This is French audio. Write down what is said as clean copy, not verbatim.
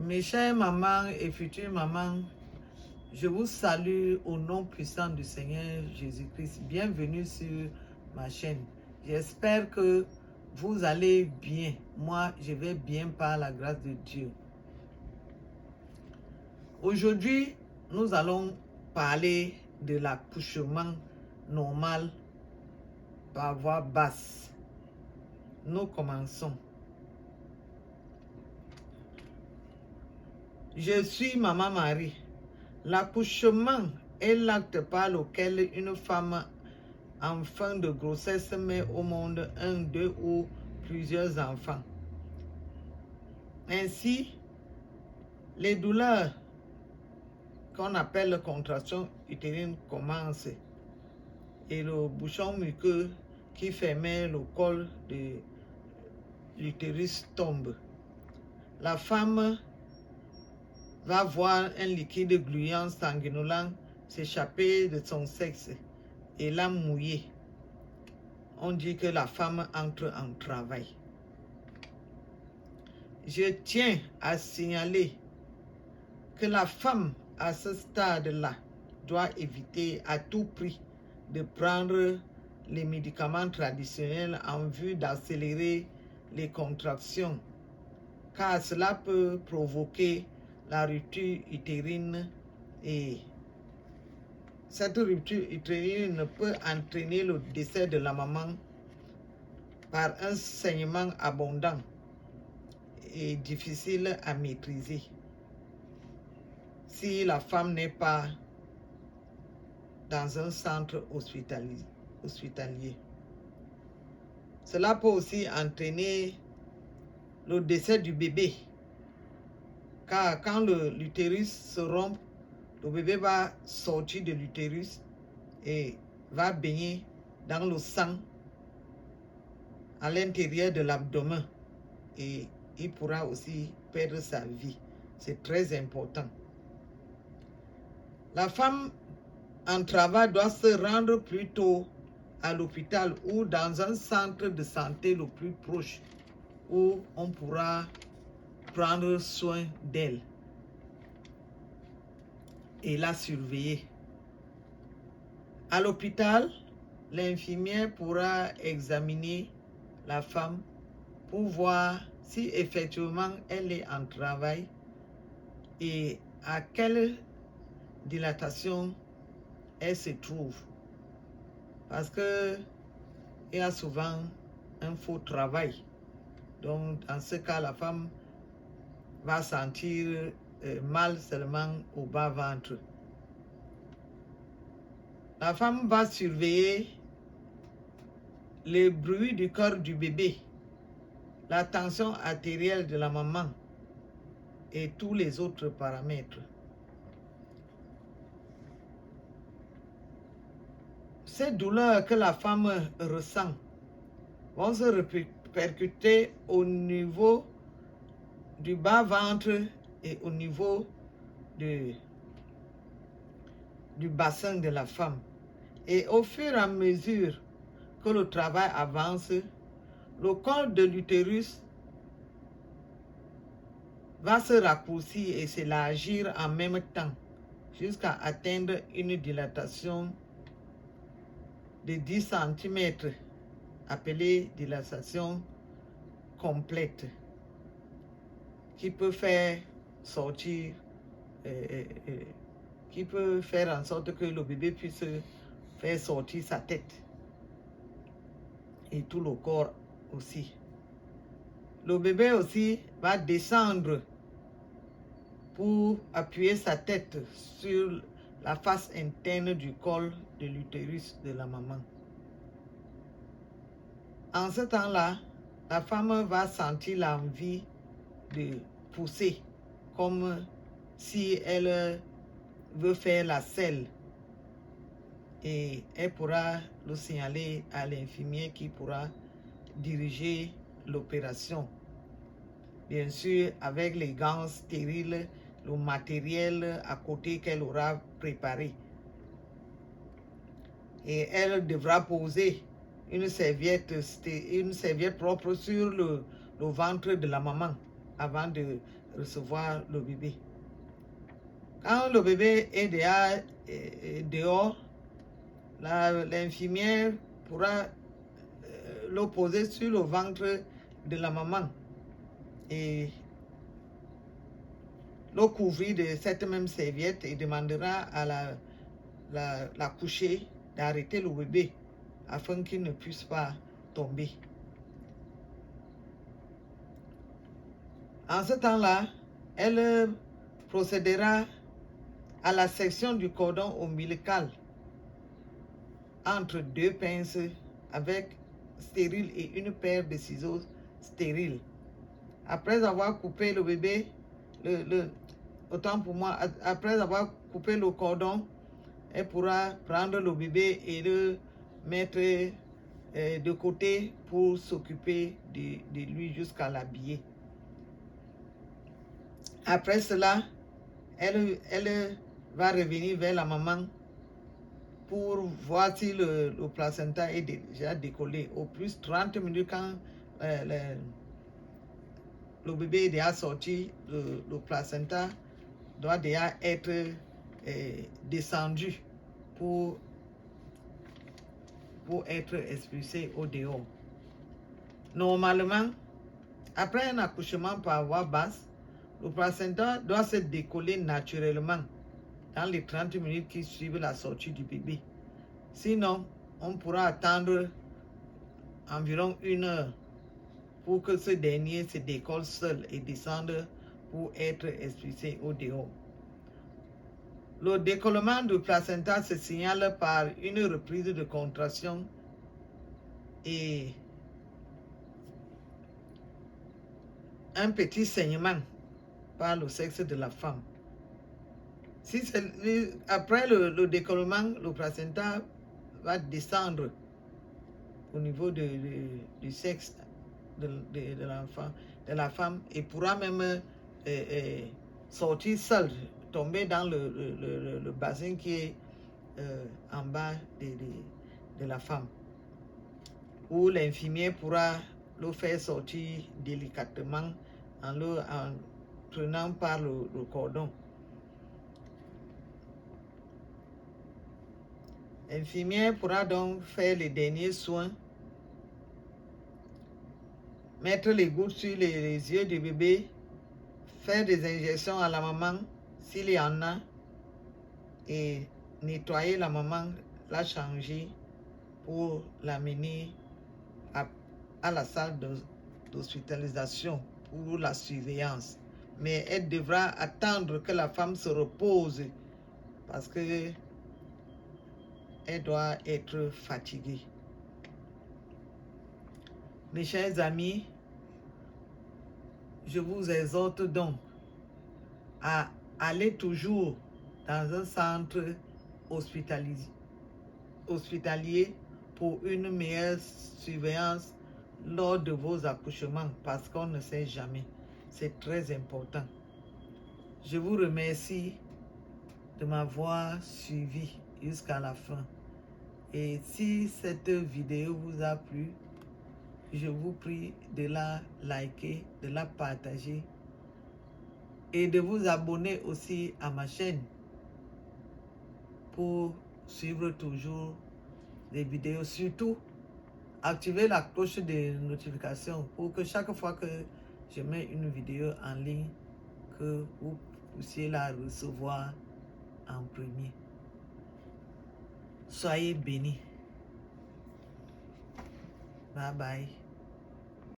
Mes chères mamans et futures mamans, je vous salue au nom puissant du Seigneur Jésus-Christ. Bienvenue sur ma chaîne. J'espère que vous allez bien. Moi, je vais bien par la grâce de Dieu. Aujourd'hui, nous allons parler de l'accouchement normal par voie basse. Nous commençons. Je suis Maman Marie. L'accouchement est l'acte par lequel une femme en fin de grossesse met au monde un, deux ou plusieurs enfants. Ainsi, les douleurs qu'on appelle contraction utérine commencent et le bouchon muqueux qui fermait le col de l'utérus tombe. La femme va voir un liquide gluant sanguinolent s'échapper de son sexe et la mouiller. On dit que la femme entre en travail. Je tiens à signaler que la femme à ce stade-là doit éviter à tout prix de prendre les médicaments traditionnels en vue d'accélérer les contractions, car cela peut provoquer la rupture utérine et cette rupture utérine peut entraîner le décès de la maman par un saignement abondant et difficile à maîtriser si la femme n'est pas dans un centre hospitalier. Cela peut aussi entraîner le décès du bébé, car quand l'utérus se rompt, le bébé va sortir de l'utérus et va baigner dans le sang à l'intérieur de l'abdomen et il pourra aussi perdre sa vie. C'est très important. La femme en travail doit se rendre plutôt à l'hôpital ou dans un centre de santé le plus proche où on pourra prendre soin d'elle et la surveiller. À l'hôpital, l'infirmière pourra examiner la femme pour voir si effectivement elle est en travail et à quelle dilatation elle se trouve. Parce que il y a souvent un faux travail. Donc, dans ce cas, la femme va sentir mal seulement au bas-ventre. La femme va surveiller les bruits du corps du bébé, la tension artérielle de la maman et tous les autres paramètres. Ces douleurs que la femme ressent vont se répercuter au niveau du bas-ventre et au niveau du bassin de la femme. Et au fur et à mesure que le travail avance, le col de l'utérus va se raccourcir et s'élargir en même temps jusqu'à atteindre une dilatation de 10 cm, appelée dilatation complète, qui peut faire sortir, qui peut faire en sorte que le bébé puisse faire sortir sa tête et tout le corps aussi. Le bébé aussi va descendre pour appuyer sa tête sur la face interne du col de l'utérus de la maman. En ce temps-là, la femme va sentir l'envie de pousser, comme si elle veut faire la selle. Et elle pourra le signaler à l'infirmier qui pourra diriger l'opération. Bien sûr, avec les gants stériles, le matériel à côté qu'elle aura préparé. Et elle devra poser une serviette propre sur le ventre de la maman avant de recevoir le bébé. Quand le bébé est déjà dehors, l'infirmière pourra le poser sur le ventre de la maman et le couvrir de cette même serviette et demandera à la coucher d'arrêter le bébé afin qu'il ne puisse pas tomber. En ce temps-là, elle procédera à la section du cordon ombilical entre 2 pinces avec stérile et une paire de ciseaux stériles. Après avoir coupé le bébé, autant pour moi, après avoir coupé le cordon, elle pourra prendre le bébé et le mettre de côté pour s'occuper de lui jusqu'à l'habiller. Après cela, elle va revenir vers la maman pour voir si le placenta est déjà décollé. Au plus 30 minutes quand le bébé est déjà sorti, le placenta doit déjà être descendu pour être expulsé au dehors. Normalement, après un accouchement par voie basse, le placenta doit se décoller naturellement dans les 30 minutes qui suivent la sortie du bébé. Sinon, on pourra attendre environ 1 heure pour que ce dernier se décolle seul et descende pour être expulsé au dehors. Le décollement du placenta se signale par une reprise de contraction et un petit saignement par le sexe de la femme. Si après le décollement, le placenta va descendre au niveau du sexe de l'enfant, de la femme, et pourra même sortir seul, tomber dans le bassin qui est en bas de la femme, où l'infirmière pourra le faire sortir délicatement en prenant par le cordon. L'infirmière pourra donc faire les derniers soins, mettre les gouttes sur les yeux du bébé, faire des injections à la maman s'il y en a, et nettoyer la maman, la changer pour l'amener à la salle d'hospitalisation pour la surveillance. Mais elle devra attendre que la femme se repose parce que elle doit être fatiguée. Mes chers amis, je vous exhorte donc à aller toujours dans un centre hospitalier pour une meilleure surveillance lors de vos accouchements parce qu'on ne sait jamais. C'est très important. Je vous remercie de m'avoir suivi jusqu'à la fin. Et si cette vidéo vous a plu, je vous prie de la liker, de la partager et de vous abonner aussi à ma chaîne pour suivre toujours les vidéos. Surtout, activez la cloche de notification pour que chaque fois que je mets une vidéo en ligne, que vous puissiez la recevoir en premier. Soyez bénis. Bye bye.